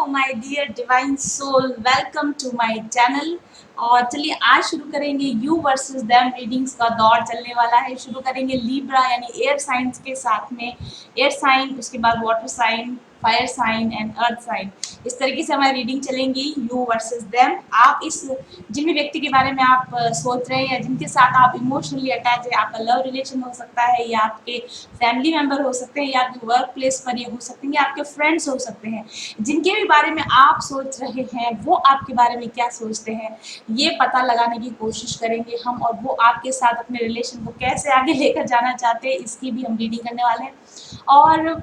My dear divine soul, welcome to my channel. और चलिए आज शुरू करेंगे यू वर्सेस देम रीडिंग्स का दौर चलने वाला है। शुरू करेंगे लीब्रा यानी एयर साइंस के साथ में एयर साइन, उसके बाद water sign, fire sign and earth sign. इस तरीके से हमारी रीडिंग चलेंगी यू वर्सेस देम। आप इस जिन भी व्यक्ति के बारे में आप सोच रहे हैं या जिनके साथ आप इमोशनली अटैच है, आपका लव रिलेशन हो सकता है या आपके फैमिली मेंबर हो सकते हैं या आपके वर्क प्लेस पर ये हो सकते हैं या आपके फ्रेंड्स हो सकते हैं, जिनके भी बारे में आप सोच रहे हैं वो आपके बारे में क्या सोचते हैं, ये पता लगाने की कोशिश करेंगे हम। और वो आपके साथ अपने रिलेशन को कैसे आगे लेकर जाना चाहते हैं, इसकी भी हम रीडिंग करने वाले हैं। और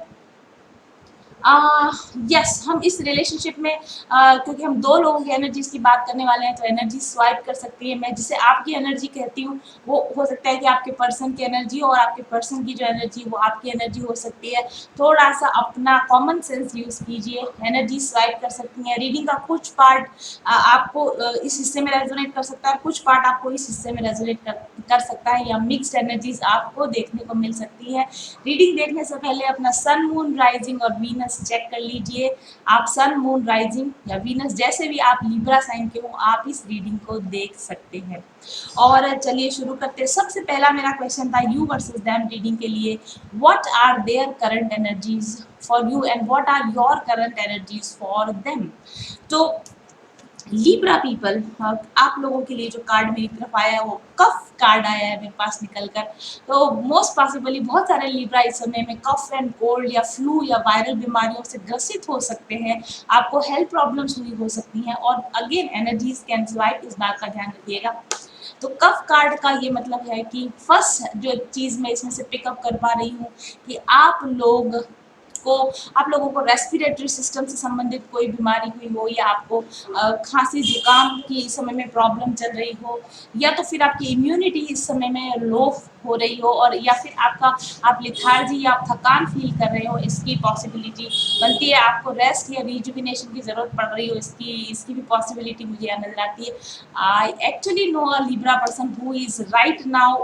यस, हम इस रिलेशनशिप में क्योंकि हम दो लोगों की एनर्जीज की बात करने वाले हैं तो एनर्जी स्वाइप कर सकती है। मैं जिसे आपकी एनर्जी कहती हूँ वो हो सकता है कि आपके पर्सन की एनर्जी, और आपके पर्सन की जो एनर्जी वो आपकी एनर्जी हो सकती है। थोड़ा सा अपना कॉमन सेंस यूज़ कीजिए, एनर्जी स्वाइप कर सकती हैं। रीडिंग का कुछ पार्ट आपको इस हिस्से में रेजोनेट कर सकता है, कुछ पार्ट आपको इस हिस्से में रेजोनेट कर सकता है, या मिक्स्ड एनर्जीज आपको देखने को मिल सकती है। रीडिंग देखने से पहले अपना सन, मून, राइजिंग और वीनस चेक कर लीजिए। आप सन, मून, राइजिंग या वीनस जैसे भी आप लिब्रा साइन के हो, आप इस रीडिंग को देख सकते हैं। और चलिए शुरू करते हैं। सबसे पहला मेरा क्वेश्चन था यू वर्सेस देम रीडिंग के लिए, what are their current energies for you and what are your current energies for them. तो लिब्रा पीपल, आप लोगों के लिए जो कार्ड मेरी तरफ आया है वो कफ कार्ड आया है मेरे पास निकल कर। तो मोस्ट पॉसिबली बहुत सारे लिब्रा इस समय में कफ एंड कोल्ड या फ्लू या वायरल बीमारियों से ग्रसित हो सकते हैं। आपको हेल्थ प्रॉब्लम्स हुई हो सकती हैं। और अगेन एनर्जीज कैन स्वाइप, इस बात का ध्यान रखिएगा। तो कफ कार्ड का ये मतलब है कि फर्स्ट जो चीज़ मैं इसमें से पिकअप कर पा रही हूँ कि आप लोगों को रेस्पिरेटरी सिस्टम से संबंधित कोई बीमारी हुई हो, या आपको खांसी जुकाम की इस समय में प्रॉब्लम चल रही हो, या तो फिर आपकी इम्यूनिटी इस समय में लो हो रही हो, और या फिर आप लिथार्जी या आप थकान फील कर रहे हो, इसकी पॉसिबिलिटी बनती है। आपको रेस्ट या रिजुविनेशन की ज़रूरत पड़ रही हो, इसकी भी पॉसिबिलिटी मुझे यहाँ नजर आती है। I actually know a Libra person who is right now,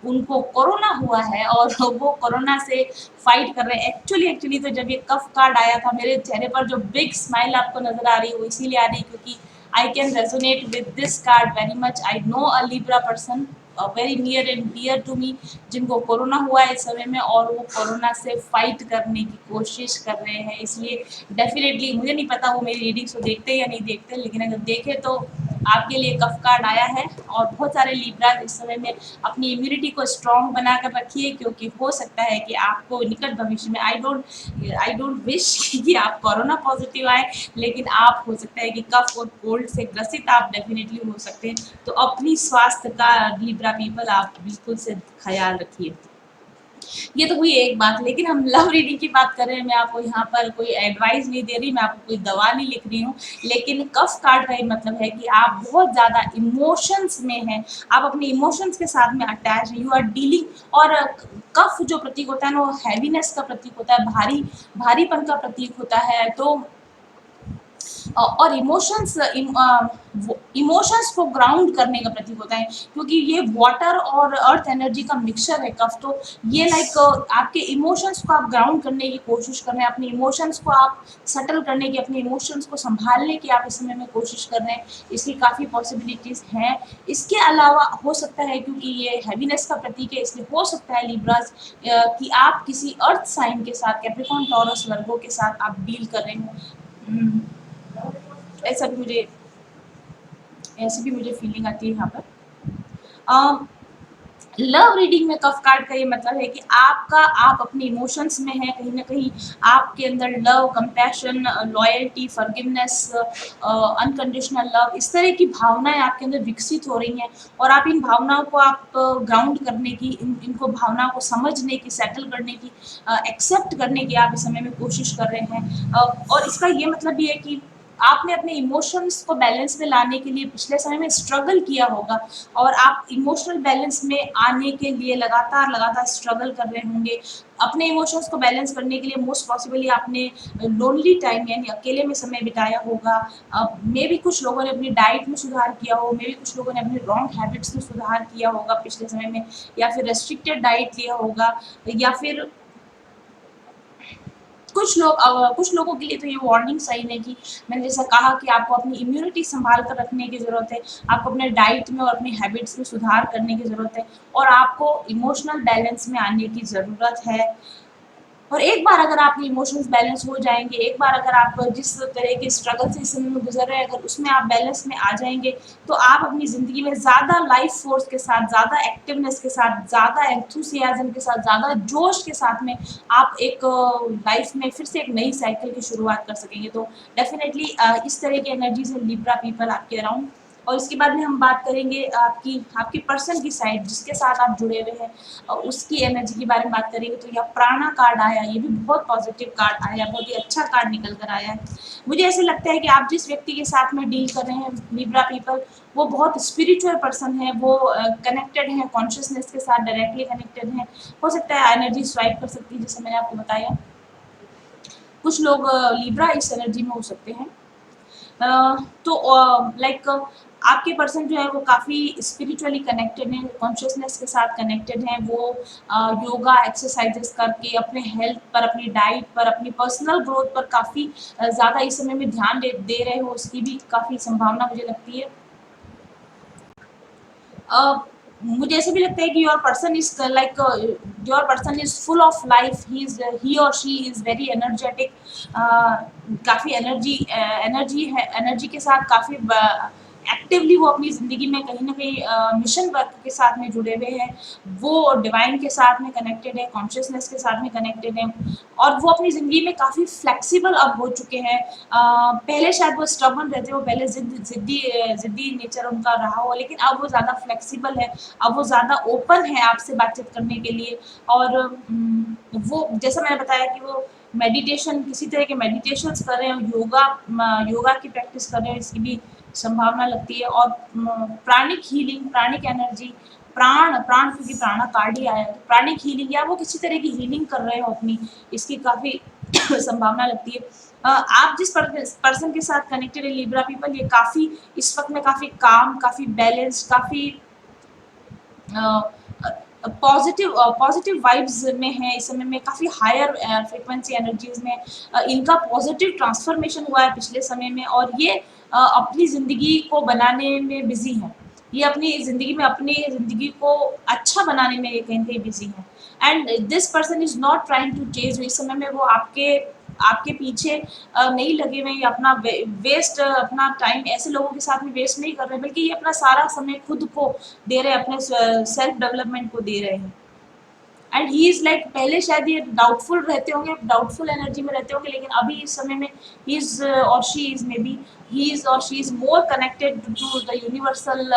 उनको कोरोना हुआ है और वो कोरोना से फाइट कर रहे हैं। एक्चुअली तो जब ये कफ कार्ड आया था मेरे चेहरे पर जो बिग स्माइल आपको नजर आ रही है वो इसीलिए आ रही है क्योंकि I can resonate with this card very much. I know a Libra person very near and dear to me, जिनको कोरोना हुआ है इस समय में और वो कोरोना से फाइट करने की कोशिश कर रहे हैं। इसलिए डेफिनेटली मुझे नहीं पता वो मेरी रीडिंग्स को देखते या नहीं देखते, लेकिन अगर देखे तो आपके लिए कफ कार्ड आया है। और बहुत सारे लिब्रा इस समय में अपनी इम्यूनिटी को स्ट्रॉन्ग बनाकर रखिए, क्योंकि हो सकता है कि आपको निकट भविष्य में आई डोंट विश कि आप कोरोना पॉजिटिव आए, लेकिन आप हो सकता है कि कफ और कोल्ड से ग्रसित आप डेफिनेटली हो सकते हैं। तो अपनी स्वास्थ्य का लिब्रा पीपल आप बिल्कुल से ख्याल रखिए। ये तो हुई एक बात, लेकिन हम लव रीडिंग की बात कर रहे हैं। मैं आपको यहाँ पर कोई एडवाइस नहीं दे रही, मैं आपको कोई दवा नहीं लिख रही हूँ, लेकिन कफ कार्ड का ये मतलब है कि आप बहुत ज़्यादा इमोशंस में हैं, आप अपने इमोशंस के साथ में अटैच है, यू आर डीलिंग। और कफ जो प्रतीक होता है ना वो हैवीनेस का प्रतीक होता है, भारीपन का प्रतीक होता है। तो और इमोशंस को ग्राउंड करने का प्रतीक होता है, क्योंकि ये वाटर और अर्थ एनर्जी का मिक्सचर है कफ। तो ये लाइक आपके इमोशंस को आप ग्राउंड करने की कोशिश कर रहे हैं, अपने इमोशंस को आप सेटल करने की, अपने इमोशंस को संभालने की आप इस समय में कोशिश कर रहे हैं। इसकी काफ़ी पॉसिबिलिटीज़ हैं। इसके अलावा हो सकता है क्योंकि ये हैवीनेस का प्रतीक है, इसलिए हो सकता है लिब्राज कि आप किसी अर्थ साइन के साथ, कैप्रिकॉर्न, टॉरस, वर्गो के साथ आप डील कर रहे हो। ऐसा भी मुझे ऐसी भी मुझे फीलिंग आती है यहाँ पर। लव रीडिंग में कफ कार्ड का ये मतलब है कि आप अपने इमोशंस में हैं, कहीं ना कहीं आपके अंदर love, compassion, loyalty, forgiveness, unconditional love, इस तरह की भावनाएं आपके अंदर विकसित हो रही हैं। और आप इन भावनाओं को आप ग्राउंड करने की, इनको भावनाओं को समझने की, सेटल करने की, एक्सेप्ट करने की आप इस समय में कोशिश कर रहे हैं। और इसका ये मतलब भी है कि आपने अपने इमोशंस को बैलेंस में लाने के लिए पिछले समय में स्ट्रगल किया होगा, और आप इमोशनल बैलेंस में आने के लिए लगातार स्ट्रगल कर रहे होंगे। अपने इमोशंस को बैलेंस करने के लिए मोस्ट पॉसिबली आपने लोनली टाइम यानी अकेले में समय बिताया होगा। मे भी कुछ लोगों ने अपनी डाइट में सुधार किया हो, मे भी कुछ लोगों ने अपनी रॉन्ग हैबिट्स में सुधार किया होगा पिछले समय में, या फिर रेस्ट्रिक्टेड डाइट लिया होगा, या फिर कुछ लोगों के लिए तो ये वार्निंग साइन है कि मैंने जैसा कहा कि आपको अपनी इम्यूनिटी संभाल कर रखने की ज़रूरत है, आपको अपने डाइट में और अपनी हैबिट्स में सुधार करने की ज़रूरत है और आपको इमोशनल बैलेंस में आने की ज़रूरत है। और एक बार अगर आपके इमोशंस बैलेंस हो जाएँगे, एक बार अगर आप जिस तरह के स्ट्रगल से इस समय में गुज़र रहे हैं, अगर उसमें आप बैलेंस में आ जाएँगे, तो आप अपनी ज़िंदगी में ज़्यादा लाइफ फ़ोर्स के साथ, ज़्यादा एक्टिवनेस के साथ, ज़्यादा एंथुसियाज़्म के साथ, ज़्यादा जोश के साथ में आप एक लाइफ में फिर से एक नई साइकिल की शुरुआत कर सकेंगे। तो डेफ़िनेटली इस तरह की एनर्जी से लिब्रा पीपल आपके अराउंड। और इसके बाद में हम बात करेंगे आपकी आपके पर्सन की साइड जिसके साथ आप जुड़े हुए हैं, उसकी एनर्जी के बारे में बात करेंगे। तो यह प्राणा कार्ड आया, ये भी बहुत पॉजिटिव कार्ड आया, बहुत ही अच्छा कार्ड निकल कर आया है। मुझे ऐसे लगता है कि आप जिस व्यक्ति के साथ में डील कर रहे हैं लिब्रा पीपल, वो बहुत स्पिरिचुअल पर्सन है, वो कनेक्टेड है कॉन्शियसनेस के साथ, डायरेक्टली कनेक्टेड है। हो सकता है एनर्जी स्वाइप कर सकती है जैसे मैंने आपको बताया। कुछ लोग लिब्रा इस एनर्जी में हो सकते हैं। तो लाइक आपके पर्सन जो है वो काफ़ी स्पिरिचुअली कनेक्टेड हैं, कॉन्शियसनेस के साथ कनेक्टेड हैं। वो योगा एक्सरसाइजेस करके अपने हेल्थ पर, अपनी डाइट पर, अपनी पर्सनल ग्रोथ पर काफ़ी ज़्यादा इस समय में ध्यान दे रहे हो, उसकी भी काफ़ी संभावना मुझे लगती है। अ, मुझे ऐसे भी लगता है कि your person is full of life, he और शी इज वेरी एनर्जेटिक। काफ़ी एनर्जी है, एनर्जी के साथ काफ़ी एक्टिवली वो अपनी ज़िंदगी में कहीं ना कहीं मिशन वर्क के साथ में जुड़े हुए हैं। वो डिवाइन के साथ में कनेक्टेड है, कॉन्शियसनेस के साथ में कनेक्टेड है और वो अपनी ज़िंदगी में काफ़ी फ्लेक्सिबल अब हो चुके हैं। पहले शायद वो स्टबर्न रहते हो, पहले ज़िद्दी नेचर उनका रहा हो, लेकिन अब वो ज़्यादा फ्लेक्सिबल है, अब वो ज़्यादा ओपन है आपसे बातचीत करने के लिए। और वो जैसा मैंने बताया कि वो मेडिटेशन, किसी तरह के मेडिटेशंस कर रहे हो, योगा की प्रैक्टिस कर रहे हो, इसकी भी संभावना लगती है। और प्राणिक हीलिंग, प्राणिक एनर्जी, प्राण प्राण क्योंकि प्राणा कार्ड ही आया है, तो प्राणिक हीलिंग या वो किसी तरह की हीलिंग कर रहे हो अपनी, इसकी काफ़ी संभावना लगती है। आप जिस पर्सन के साथ कनेक्टेड है लिब्रा पीपल, ये काफ़ी इस वक्त में काफ़ी काम, काफ़ी बैलेंस, काफ़ी पॉजिटिव वाइब्स में है इस समय में, काफ़ी हायर फ्रिक्वेंसी एनर्जीज में इनका पॉजिटिव ट्रांसफॉर्मेशन हुआ है पिछले समय में। और ये अपनी ज़िंदगी को बनाने में बिजी है, ये अपनी ज़िंदगी को अच्छा बनाने में ये कहीं ना कहीं बिजी है। And this person is not trying to chase, इस समय में वो आपके आपके पीछे नहीं लगे हुए, ये अपना वेस्ट अपना टाइम ऐसे लोगों के साथ में वेस्ट नहीं कर रहे, बल्कि ये अपना सारा समय खुद को दे रहे हैं, अपने सेल्फ डेवलपमेंट को दे रहे हैं। एंड ही इज लाइक, पहले शायद ये डाउटफुल रहते होंगे, डाउटफुल एनर्जी में रहते होंगे, लेकिन अभी इस समय में ही इज और she is maybe he is और she is more connected to the universal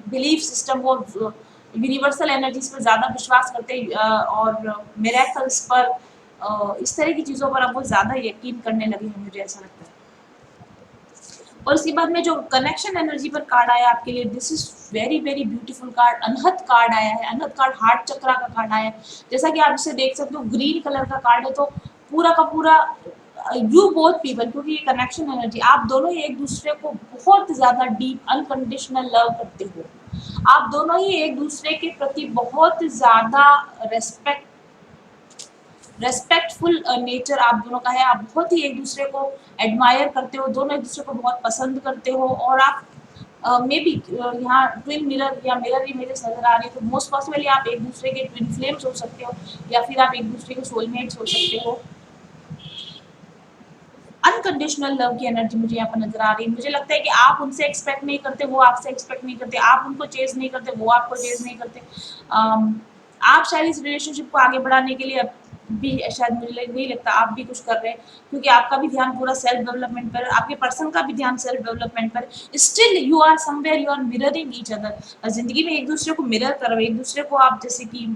belief system. वो यूनिवर्सल एनर्जीज पर ज़्यादा विश्वास करते हैं और मिरेकल्स पर, इस तरह की चीज़ों पर अब वो ज़्यादा यकीन करने लगे हैं, मुझे ऐसा लगता है। और इसके बाद में जो कनेक्शन एनर्जी पर कार्ड आया आपके लिए, this is very very beautiful card. Anahat card आया है, अनहत कार्ड हार्ट चक्रा का कार्ड आया है। जैसा कि आप इसे देख सकते हो, ग्रीन कलर का कार्ड है, तो पूरा का पूरा यू बोथ पीपल, क्योंकि ये कनेक्शन एनर्जी, आप दोनों ही एक दूसरे को बहुत ज़्यादा डीप अनकंडीशनल लव करते हो। आप दोनों ही एक दूसरे के प्रति बहुत ज़्यादा रेस्पेक्टफुल नेचर आप दोनों का है। आप बहुत ही एक दूसरे को एडमायर करते हो, दोनों एक दूसरे को बहुत पसंद करते हो। और आप मे बी यहाँ ट्विन मिरर या मिरर इमेजेस नजर आ रही है, तो मोस्ट पॉसिबली आप एक दूसरे के ट्विन फ्लेम्स हो सकते हो, या फिर आप एक दूसरे के सोलमेट्स हो सकते हो। अनकंडीशनल लव की एनर्जी मुझे यहाँ पर नजर आ रही है। मुझे लगता है कि आप उनसे एक्सपेक्ट नहीं करते, वो आपसे एक्सपेक्ट नहीं करते, आप उनको चेज नहीं करते, वो आपको चेज नहीं करते। आप शायद इस रिलेशनशिप को आगे बढ़ाने के लिए भी शायद, मुझे नहीं लगता आप भी कुछ कर रहे हैं, क्योंकि आपका भी ध्यान पूरा सेल्फ डेवलपमेंट पर, आपके पर्सन का भी ध्यान सेल्फ डेवलपमेंट पर। Still you are somewhere, you are mirroring each other, जिंदगी में एक दूसरे को मिरर कर रहे हो, एक दूसरे को आप जैसे कि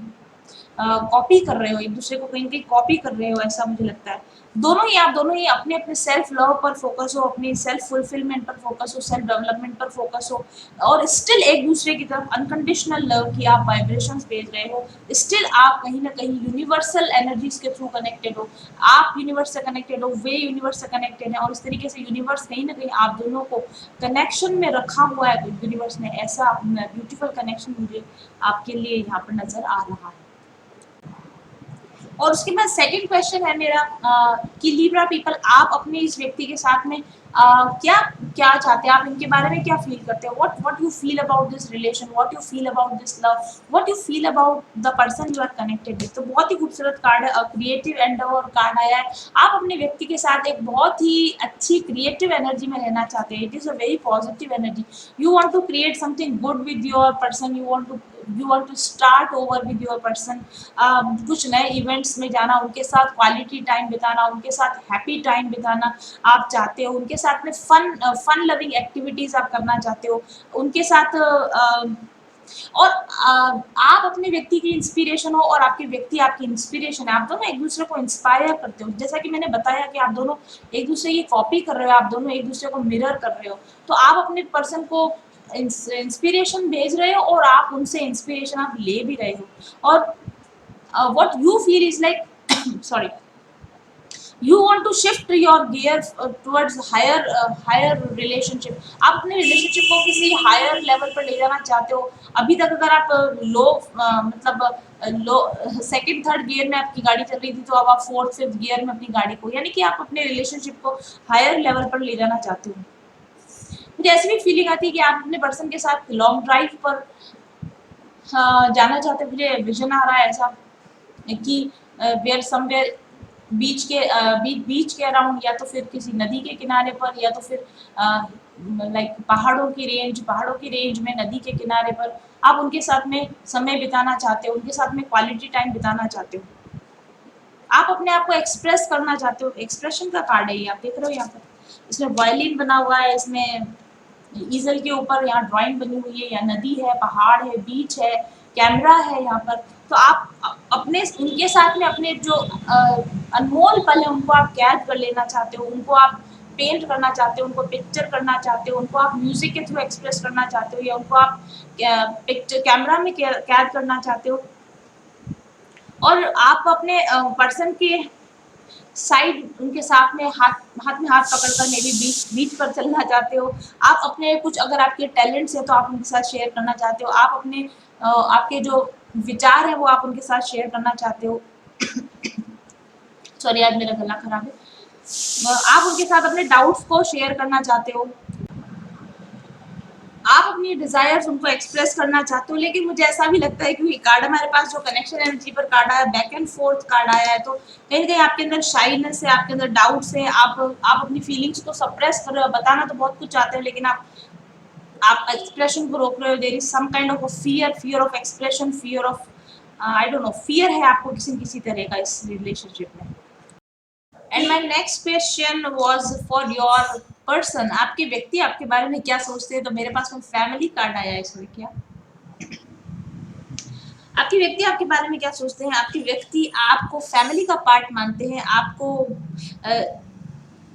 कॉपी कर रहे हो, एक दूसरे को कहीं कहीं कॉपी कर रहे हो, ऐसा मुझे लगता है। आप दोनों ही अपने अपने सेल्फ लव पर फोकस हो, अपनी सेल्फ फुलफिलमेंट पर फोकस हो, सेल्फ डेवलपमेंट पर फोकस हो, और स्टिल एक दूसरे की तरफ अनकंडीशनल लव की आप वाइब्रेशंस भेज रहे हो। स्टिल आप कहीं ना कहीं यूनिवर्सल एनर्जीज के थ्रू कनेक्टेड हो, आप यूनिवर्स से कनेक्टेड हो, वे यूनिवर्स से कनेक्टेड है, और इस तरीके से यूनिवर्स कहीं ना कहीं आप दोनों को कनेक्शन में रखा हुआ है यूनिवर्स ने। ऐसा ब्यूटीफुल कनेक्शन मुझे आपके लिए यहाँ पर नजर आ रहा है। और उसके बाद सेकंड क्वेश्चन है मेरा कि लिब्रा पीपल, आप अपने इस व्यक्ति के साथ में क्या क्या चाहते हैं, आप इनके बारे में क्या फील करते हो, what you feel about this relation, what you feel about this love, what you feel about the person you are connected with. तो बहुत ही खूबसूरत कार्ड है, क्रिएटिव एंडेवर कार्ड आया है। आप अपने व्यक्ति के साथ एक बहुत ही अच्छी क्रिएटिव एनर्जी में रहना चाहते हैं। It is a very positive energy. You want to create something good with your person, you want to start over with your person. कुछ नए इवेंट्स में जाना, उनके साथ क्वालिटी टाइम बिताना, उनके साथ हैप्पी टाइम बिताना आप चाहते हो, उनके साथ में फन लविंग एक्टिविटीज आप करना चाहते हो उनके साथ। और आप अपने व्यक्ति की इंस्पिरेशन हो और आपके व्यक्ति आपकी इंस्पिरेशन है। आप दोनों एक दूसरे को इंस्पायर करते हो। जैसा कि मैंने बताया कि आप दोनों एक दूसरे की कॉपी कर रहे हो, आप दोनों एक दूसरे को मिरर कर रहे हो। तो आप अपने पर्सन को इंस्पिरेशन भेज रहे हो और आप उनसे इंस्पिरेशन आप ले भी रहे हो। और what you feel is like sorry, you want to shift your gear towards higher relationship। आप अपने रिलेशनशिप को किसी हायर लेवल पर ले जाना चाहते हो। अभी तक अगर आप लो मतलब लो सेकंड थर्ड गियर में आपकी गाड़ी चल रही थी, तो अब आप फोर्थ फिफ्थ गियर में अपनी गाड़ी को, यानी कि आप अपने रिलेशनशिप को हायर लेवल पर ले जाना चाहते हो। मुझे ऐसी भी फीलिंग आती है कि आप अपने पर्सन के साथ लॉन्ग ड्राइव पर जाना चाहते हो। मुझे विजन आ रहा है ऐसा कि वेयर समवेयर बीच के अराउंड, या तो फिर किसी नदी के किनारे पर, या तो फिर लाइक पहाड़ों की रेंज में नदी के किनारे पर आप उनके साथ में समय बिताना चाहते हो, उनके साथ में क्वालिटी टाइम बिताना चाहते हो। आप अपने आप को एक्सप्रेस करना चाहते हो। एक्सप्रेशन का कार्ड है ये, आप देख रहे हो यहाँ पर। इसमें वायलिन बना हुआ है, इसमें ईजल के ऊपर यहाँ ड्राइंग बनी हुई है, या नदी है, पहाड़ है, बीच है, कैमरा है यहाँ पर। तो आप अपने उनके साथ में अपने जो अनमोल पल है उनको आप कैद कर लेना चाहते हो, उनको आप पेंट करना चाहते हो, उनको पिक्चर करना चाहते हो, उनको आप म्यूजिक के थ्रू एक्सप्रेस करना चाहते हो, या उनको आप पिक्चर कैमरा में कैद करना चाहते हो। और आप अपने पर्सन के साइड उनके साथ में हाथ में हाथ पकड़कर मे बी बीच बीच पर चलना चाहते हो। आप अपने कुछ अगर आपके टैलेंट्स है तो आप उनके साथ शेयर करना चाहते हो। आप अपने आपके जो विचार है वो आप उनके साथ शेयर करना चाहते हो। सॉरी आज मेरा गला खराब है। आप उनके साथ अपने डाउट्स को शेयर करना चाहते हो। आप अपनी डिजायर्स उनको एक्सप्रेस करना चाहते हो। लेकिन मुझे ऐसा भी लगता है कि कार्ड हमारे पास जो कनेक्शन एनर्जी पर कार्ड आया, बैक एंड फोर्थ कार्ड आया है, तो कहीं ना कहीं आपके अंदर शाइनेस है, आपके अंदर डाउट्स है, आप अपनी फीलिंग्स को सप्रेस कर रहे हो। बताना तो बहुत कुछ चाहते हो, लेकिन आप एक्सप्रेशन को रोक रहे हो। There is some kind of fear of expression, fear of I don't know, fear है आपको किसी न किसी तरह का इस रिलेशनशिप में। And my next question was for your person. आपके व्यक्ति आपके बारे में क्या सोचते हैं। तो मेरे पास में फैमिली कार्ड आया है इसमें। क्या आपके व्यक्ति आपके बारे में क्या सोचते हैं। आपके व्यक्ति आपको फैमिली का पार्ट मानते हैं। आपको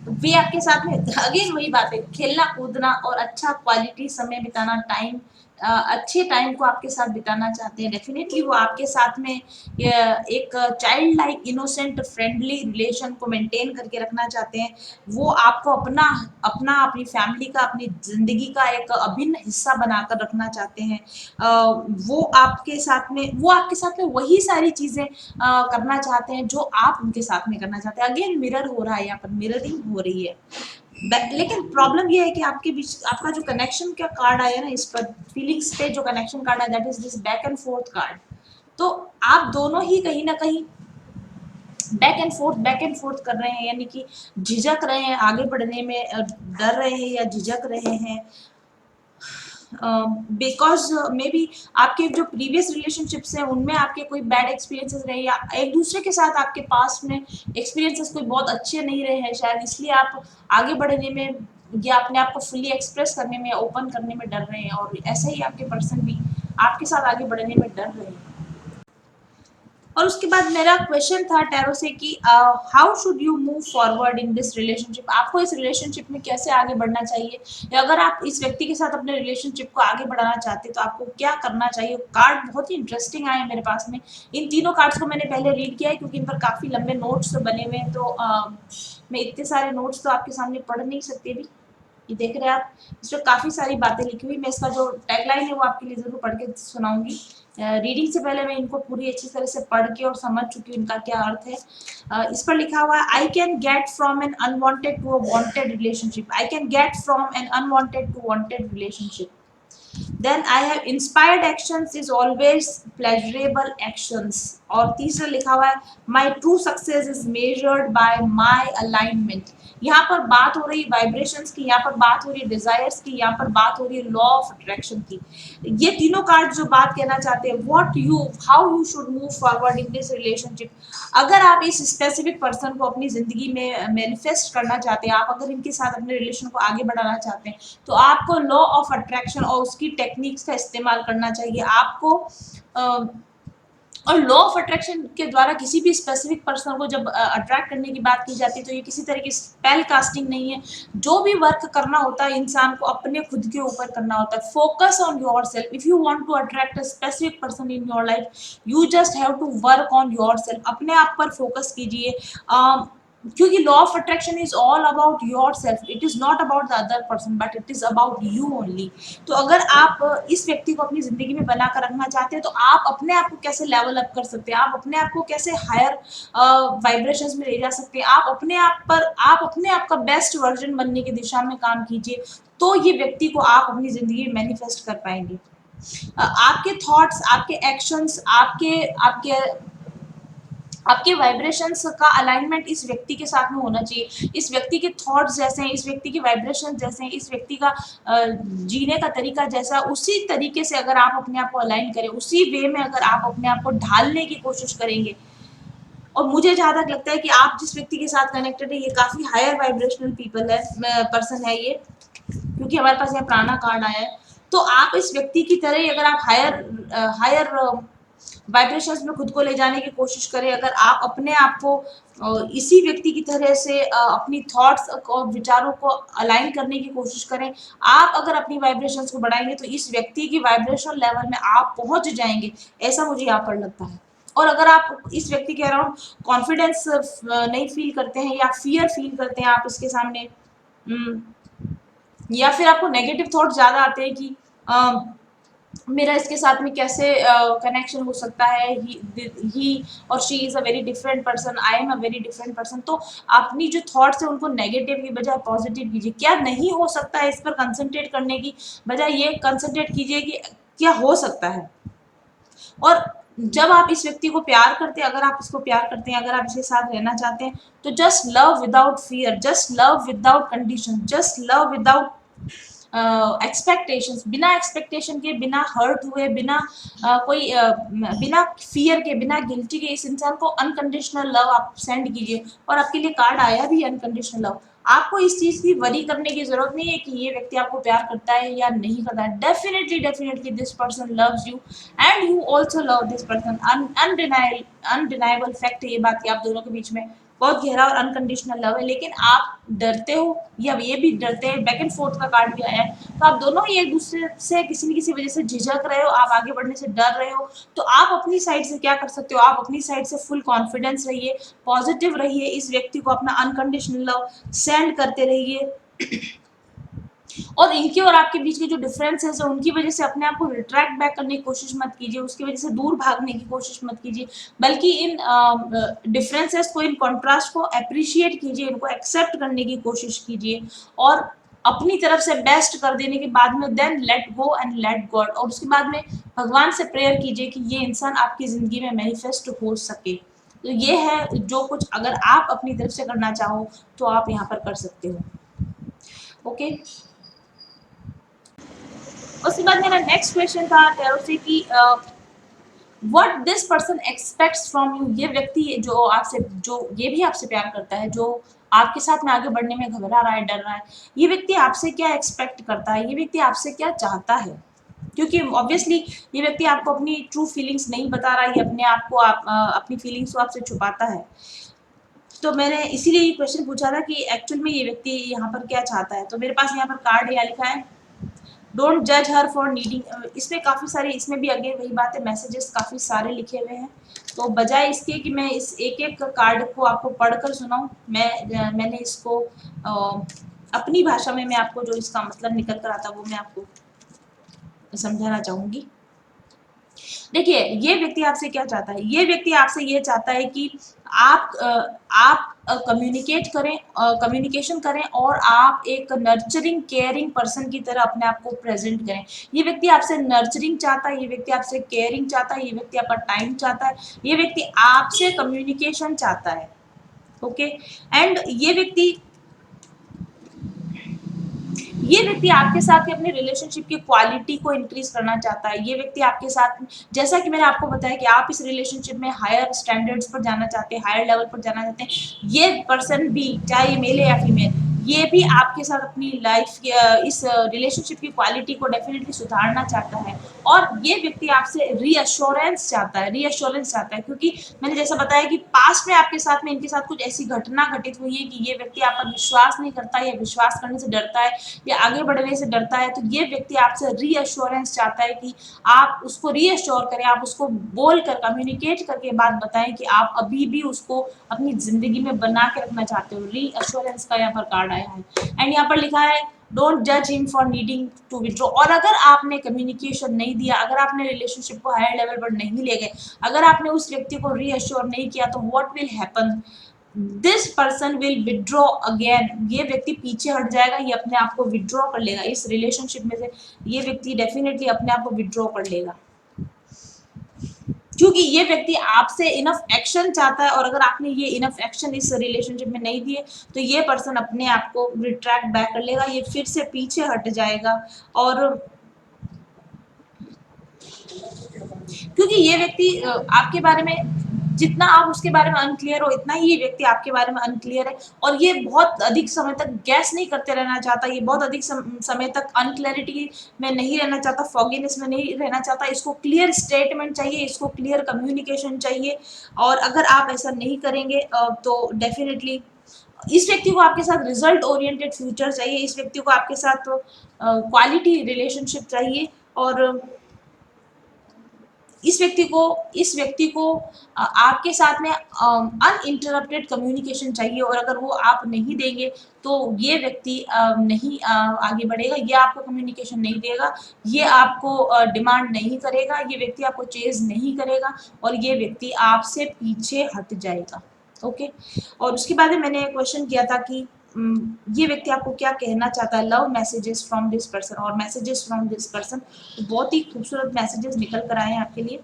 वे आपके साथ में अगेन वही बात है, खेलना कूदना और अच्छा क्वालिटी समय बिताना, टाइम अच्छे टाइम को आपके साथ बिताना चाहते हैं। डेफिनेटली वो आपके साथ में एक child like innocent friendly relation को मेंटेन करके रखना चाहते हैं। वो आपको अपना अपना अपनी फैमिली का, अपनी जिंदगी का एक अभिन्न हिस्सा बनाकर रखना चाहते हैं। वो आपके साथ में वही सारी चीजें करना चाहते हैं जो आप उनके साथ में करना चाहते हैं। अगेन मिरर हो रहा है यहाँ पर, मिररिंग हो रही है। लेकिन प्रॉब्लम ये है कि आपके बीच आपका जो कनेक्शन का कार्ड आया ना, इस पर फीलिंग्स पे जो कनेक्शन कार्ड है, that is this back and fourth card. तो आप दोनों ही कहीं ना कहीं बैक एंड फोर्थ कर रहे हैं, यानी कि झिझक रहे हैं आगे बढ़ने में, डर रहे हैं या झिझक रहे हैं। बिकॉज मे बी आपके जो प्रीवियस रिलेशनशिप्स हैं उनमें आपके कोई बैड एक्सपीरियंसेस रहे, या एक दूसरे के साथ आपके पास में एक्सपीरियंसेस कोई बहुत अच्छे नहीं रहे हैं शायद, इसलिए आप आगे बढ़ने में या अपने आप को फुली एक्सप्रेस करने में, ओपन करने में डर रहे हैं। और ऐसे ही आपके पर्सन भी आपके साथ आगे बढ़ने में डर रहे हैं। और उसके बाद मेरा क्वेश्चन था टैरो से कि how should you move forward in this relationship. आपको इस रिलेशनशिप में कैसे आगे बढ़ना चाहिए, या अगर आप इस व्यक्ति के साथ अपने रिलेशनशिप को आगे बढ़ाना चाहते हैं तो आपको क्या करना चाहिए। कार्ड बहुत ही इंटरेस्टिंग आए मेरे पास में। इन तीनों कार्ड्स को मैंने पहले रीड किया है क्योंकि इन पर काफ़ी लंबे नोट्स बने हुए हैं, तो मैं इतने सारे नोट्स तो आपके सामने पढ़ नहीं सकती भी। ये देख रहे हैं आप, इसमें काफ़ी सारी बातें लिखी हुई। मैं इसका जो टैगलाइन है वो आपके लिए ज़रूर पढ़ के सुनाऊंगी। रीडिंग से पहले मैं इनको पूरी अच्छी तरह से पढ़ के और समझ चुकी हूँ इनका क्या अर्थ है। इस पर लिखा हुआ है, I can get from an unwanted to a wanted relationship, I can get from an unwanted to wanted relationship, then I have inspired actions is always pleasurable actions। और तीसरा लिखा हुआ है, my true success is measured by my alignment। यहाँ पर बात हो रही है वाइब्रेशंस की, यहाँ पर बात हो रही है डिजायर्स की, यहाँ पर बात हो रही है लॉ ऑफ अट्रैक्शन की। ये तीनों कार्ड जो बात कहना चाहते हैं, what you how you should move forward in this relationship. अगर आप इस स्पेसिफिक पर्सन को अपनी जिंदगी में मैनिफेस्ट करना चाहते हैं, आप अगर इनके साथ अपने रिलेशन को आगे बढ़ाना चाहते हैं, तो आपको लॉ ऑफ अट्रैक्शन और उसकी टेक्निक्स का इस्तेमाल करना चाहिए। आपको और लॉ ऑफ अट्रैक्शन के द्वारा किसी भी स्पेसिफिक पर्सन को जब अट्रैक्ट करने की बात की जाती है, तो ये किसी तरह की स्पेल कास्टिंग नहीं है। जो भी वर्क करना होता है इंसान को अपने खुद के ऊपर करना होता है। Focus on yourself. If you want to attract a specific person in your life, you just have to work on yourself. अपने आप पर फोकस कीजिए, क्योंकि law of attraction is all about yourself, it is not about the other person but it is about you only. तो अगर आप इस व्यक्ति को अपनी जिंदगी में बना कर रखना चाहते हैं, तो आप अपने आप को कैसे लेवल अप कर सकते हैं, आप अपने आप को कैसे हायर वाइब्रेशंस में ले जा सकते हैं, आप अपने आप का बेस्ट वर्जन बनने की दिशा में काम कीजिए, तो ये व्यक्ति को आप अपनी जिंदगी में मैनिफेस्ट कर पाएंगे। आपके थॉट्स, आपके एक्शंस, आपके आपके आपके वाइब्रेशंस का अलाइनमेंट इस व्यक्ति के साथ में होना चाहिए। इस व्यक्ति के थॉट्स जैसे हैं, इस व्यक्ति के वाइब्रेशन जैसे हैं, इस व्यक्ति का जीने का तरीका जैसा, उसी तरीके से अगर आप अपने आप को अलाइन करें, उसी वे में अगर आप अपने आप को ढालने की कोशिश करेंगे, और मुझे जहाँ तक लगता है कि आप जिस व्यक्ति के साथ कनेक्टेड है, ये काफ़ी हायर वाइब्रेशनल पीपल है, पर्सन है ये, क्योंकि हमारे पास यहाँ प्राणा कार्ड आया है। तो आप इस व्यक्ति की तरह ही अगर आप हायर वाइब्रेशंस में खुद को ले जाने की कोशिश करें, अगर आप अपने आप को इसी व्यक्ति की तरह से अपनी थॉट्स और विचारों को अलाइन करने की कोशिश करें, आप अगर अपनी वाइब्रेशंस को बढ़ाएंगे, तो इस व्यक्ति की वाइब्रेशन लेवल में आप पहुंच जाएंगे, ऐसा मुझे यहाँ पर लगता है। और अगर आप इस व्यक्ति के अराउंड कॉन्फिडेंस नहीं फील करते हैं या फियर फील करते हैं आप इसके सामने, या फिर आपको नेगेटिव थॉट ज़्यादा आते हैं कि मेरा इसके साथ में कैसे कनेक्शन हो सकता है, ही और she is a very different person, I am a very different person, तो अपनी जो थॉट्स है उनको नेगेटिव की बजाय पॉजिटिव कीजिए। क्या नहीं हो सकता है, इस पर कंसंट्रेट करने की बजाय ये कंसंट्रेट कीजिए कि क्या हो सकता है। और जब आप इस व्यक्ति को प्यार करते हैं, अगर आप इसको प्यार करते हैं, अगर आप इसके साथ रहना चाहते हैं, तो just love without fear, just love without condition, just love without expectations, बिना एक्सपेक्टेशन के, बिना हर्ट हुए, बिना फियर के, बिना गिल्टी के इस इंसान को अनकंडीशनल लव आप सेंड कीजिए। और आपके लिए कार्ड आया भी अनकंडीशनल लव। आपको इस चीज़ की वरी करने की जरूरत नहीं है कि ये व्यक्ति आपको प्यार करता है या नहीं करता है। Definitely this person loves you and you also love this person. Undeniable fact है ये बात कि आप दोनों के बीच में बहुत गहरा और अनकंडीशनल लव है, लेकिन आप डरते हो या ये भी डरते हैं, बैक एंड फोर्थ का कार्ड भी आया है, तो आप दोनों ही एक दूसरे से किसी न किसी वजह से झिझक रहे हो, आप आगे बढ़ने से डर रहे हो। तो आप अपनी साइड से क्या कर सकते हो, आप अपनी साइड से फुल कॉन्फिडेंस रहिए, पॉजिटिव रहिए, इस व्यक्ति को अपना अनकंडीशनल लव सेंड करते रहिए, और इनके और आपके बीच के जो डिफरेंसेस है उनकी वजह से अपने आप को रिट्रैक्ट बैक करने की कोशिश मत कीजिए, उसकी वजह से दूर भागने की कोशिश मत कीजिए, बल्कि इन डिफरेंसेस को, इन कॉन्ट्रास्ट को अप्रिशिएट कीजिए, इनको एक्सेप्ट करने की कोशिश कीजिए, और अपनी तरफ से बेस्ट कर देने के बाद में then let go and let God, और उसके बाद में भगवान से प्रेयर कीजिए कि ये इंसान आपकी ज़िंदगी में मैनिफेस्ट हो सके। तो ये है जो कुछ अगर आप अपनी तरफ से करना चाहो तो आप यहाँ पर कर सकते हो। ओके, उसके बाद मेरा नेक्स्ट क्वेश्चन था टैरो से कि what this person aspects from you. ये व्यक्ति जो आपसे, जो ये भी आपसे प्यार करता है, जो आपके साथ में आगे बढ़ने में घबरा रहा है, डर रहा है, ये व्यक्ति आपसे क्या एक्सपेक्ट करता है, ये व्यक्ति आपसे क्या चाहता है, क्योंकि ऑब्वियसली ये व्यक्ति आपको अपनी ट्रू फीलिंग्स नहीं बता रहा है, ये अपने आप को अपनी फीलिंग्स को आपसे छुपाता है। तो मैंने इसीलिए ये क्वेश्चन पूछा था कि एक्चुअल में ये व्यक्ति यहाँ पर क्या चाहता है। तो मेरे पास यहाँ पर कार्ड यहाँ लिखा है, डोंट जज हर फॉर नीडिंग। इसमें काफ़ी सारे, इसमें भी अगेन वही बात है, मैसेजेस काफ़ी सारे लिखे हुए हैं। तो बजाय इसके कि मैं इस एक एक कार्ड को आपको पढ़कर सुनाऊं, मैंने इसको अपनी भाषा में मैं आपको जो इसका मतलब निकल कर आता है वो मैं आपको समझाना चाहूंगी। देखिए, ये व्यक्ति आपसे क्या चाहता है, ये व्यक्ति आपसे ये चाहता है कि आप कम्युनिकेट करें, कम्युनिकेशन करें और आप एक नर्चरिंग केयरिंग पर्सन की तरह अपने आप को प्रेजेंट करें। ये व्यक्ति आपसे नर्चरिंग चाहता है, ये व्यक्ति आपसे केयरिंग चाहता है, ये व्यक्ति आपका टाइम चाहता है, ये व्यक्ति आपसे कम्युनिकेशन चाहता है। ओके, एंड ये व्यक्ति आपके साथ ही अपने रिलेशनशिप की क्वालिटी को इंक्रीज करना चाहता है। ये व्यक्ति आपके साथ, जैसा कि मैंने आपको बताया कि आप इस रिलेशनशिप में हायर स्टैंडर्ड्स पर जाना चाहते हैं, हायर लेवल पर जाना चाहते हैं, ये पर्सन भी, चाहे ये मेल है या फीमेल, ये भी आपके साथ अपनी लाइफ इस रिलेशनशिप की क्वालिटी को डेफिनेटली सुधारना चाहता है। और ये व्यक्ति आपसे रीअश्योरेंस चाहता है, रीअश्योरेंस चाहता है, क्योंकि मैंने जैसा बताया कि पास्ट में आपके साथ में इनके साथ कुछ ऐसी घटना घटित हुई है कि ये व्यक्ति आप पर विश्वास नहीं करता है या विश्वास करने से डरता है या आगे बढ़ने से डरता है। तो ये व्यक्ति आपसे रीअश्योरेंस चाहता है कि आप उसको रीअश्योर करें, आप उसको बोल कर कम्युनिकेट करके बात बताएं कि आप अभी भी उसको अपनी जिंदगी में बना के रखना चाहते हो। रीअश्योरेंस का यहाँ पर कार्ड आया है एंड यहाँ पर लिखा है डोंट जज him for needing to withdraw. और अगर आपने कम्युनिकेशन नहीं दिया, अगर आपने रिलेशनशिप को हायर लेवल पर नहीं ले गए, अगर आपने उस व्यक्ति को रीअश्योर नहीं किया, तो what will happen, this person will withdraw again. ये व्यक्ति पीछे हट जाएगा, ये अपने आप को विड्रॉ कर लेगा इस रिलेशनशिप में से। ये व्यक्ति डेफिनेटली अपने आप को विड्रॉ कर लेगा, क्योंकि ये व्यक्ति आपसे इनफ एक्शन चाहता है। और अगर आपने ये इनफ एक्शन इस रिलेशनशिप में नहीं दिए, तो ये पर्सन अपने आप को रिट्रैक्ट बैक कर लेगा, ये फिर से पीछे हट जाएगा। और क्योंकि ये व्यक्ति आपके बारे में, जितना आप उसके बारे में अनक्लियर हो, इतना ही ये व्यक्ति आपके बारे में अनक्लियर है। और ये बहुत अधिक समय तक गैस नहीं करते रहना चाहता, ये बहुत अधिक समय तक अनक्लैरिटी में नहीं रहना चाहता, फॉगीनेस में नहीं रहना चाहता। इसको क्लियर स्टेटमेंट चाहिए, इसको क्लियर कम्युनिकेशन चाहिए। और अगर आप ऐसा नहीं करेंगे तो डेफिनेटली इस व्यक्ति को आपके साथ रिजल्ट ओरिएंटेड फ्यूचर चाहिए, इस व्यक्ति को आपके साथ क्वालिटी रिलेशनशिप चाहिए। और इस व्यक्ति को आपके साथ में अनइंटरप्टेड कम्युनिकेशन चाहिए। और अगर वो आप नहीं देंगे तो ये व्यक्ति नहीं आगे बढ़ेगा, ये आपको कम्युनिकेशन नहीं देगा, ये आपको डिमांड नहीं करेगा, ये व्यक्ति आपको चेज नहीं करेगा, और ये व्यक्ति आपसे पीछे हट जाएगा। ओके, और उसके बाद में मैंने क्वेश्चन किया था कि ये व्यक्ति आपको क्या कहना चाहता है, love messages from this person और मैसेजेस फ्रॉम दिस पर्सन। बहुत ही खूबसूरत मैसेजेस निकल कर आए हैं आपके लिए।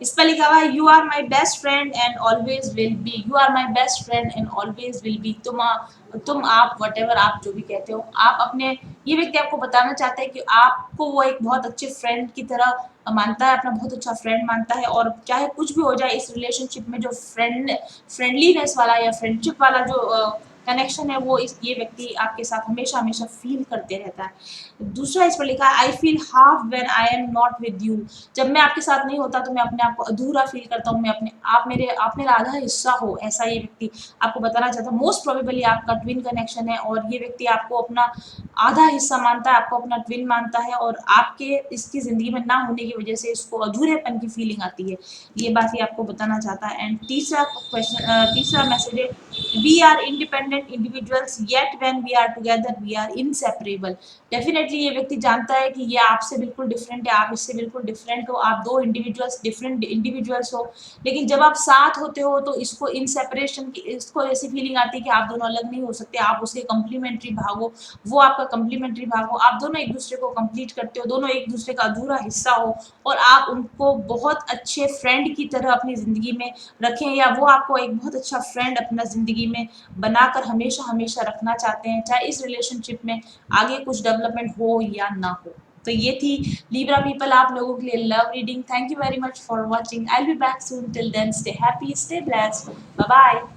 इस पर लिखा हुआ है you are my best friend and always will be, you are my best friend and always will be. तुम आप वट एवर आप जो भी कहते हो, आप अपने, ये व्यक्ति आपको बताना चाहते हैं कि आपको वो एक बहुत अच्छे फ्रेंड की तरह मानता है, अपना बहुत अच्छा फ्रेंड मानता है। और चाहे कुछ भी हो जाए इस रिलेशनशिप में, जो फ्रेंडलीनेस वाला या फ्रेंडशिप वाला जो कनेक्शन है, वो ये व्यक्ति आपके साथ हमेशा हमेशा फील करते रहता है। दूसरा इस पर लिखा है I feel half when I am not with you, जब मैं आपके साथ नहीं होता तो मैं अपने आप को अधूरा फील करता हूँ, मैं अपने आप मेरा आधा हिस्सा हो, ऐसा ये व्यक्ति आपको बताना चाहता है। मोस्ट प्रोबेबली आपका ट्विन कनेक्शन है और ये व्यक्ति आपको अपना आधा हिस्सा मानता है, आपको अपना ट्विन मानता है, और आपके इसकी जिंदगी में ना होने की वजह से इसको अधूरेपन की फीलिंग आती है, ये बात ही आपको बताना चाहता है। एंड तीसरा मैसेज है we are independent individuals yet when we are together we are inseparable. Definitely ये व्यक्ति जानता है कि ये आपसे बिल्कुल डिफरेंट है, आप इससे बिल्कुल डिफरेंट हो, आप दो इंडिविजुअल्स, डिफरेंट इंडिविजुअल्स हो, लेकिन जब आप साथ होते हो तो इसको इन सेपरेशन की, इसको ऐसी फीलिंग आती है कि आप दोनों अलग नहीं हो सकते, आप उसके कम्प्लीमेंट्री भाग हो, वो आपका कम्प्लीमेंट्री भाग हो, आप दोनों एक दूसरे को कंप्लीट करते हो, दोनों एक दूसरे का अधूरा हिस्सा हो, और आप उनको बहुत अच्छे फ्रेंड की तरह अपनी जिंदगी में रखें, या वो आपको एक बहुत अच्छा फ्रेंड अपना जिंदगी में बनाकर हमेशा हमेशा रखना चाहते हैं, चाहे इस रिलेशनशिप में आगे कुछ डेवलपमेंट हो या ना हो। तो ये थी लिब्रा पीपल आप लोगों के लिए love reading. Thank you very much for watching, I will be back soon, till then stay happy, stay blessed, bye bye.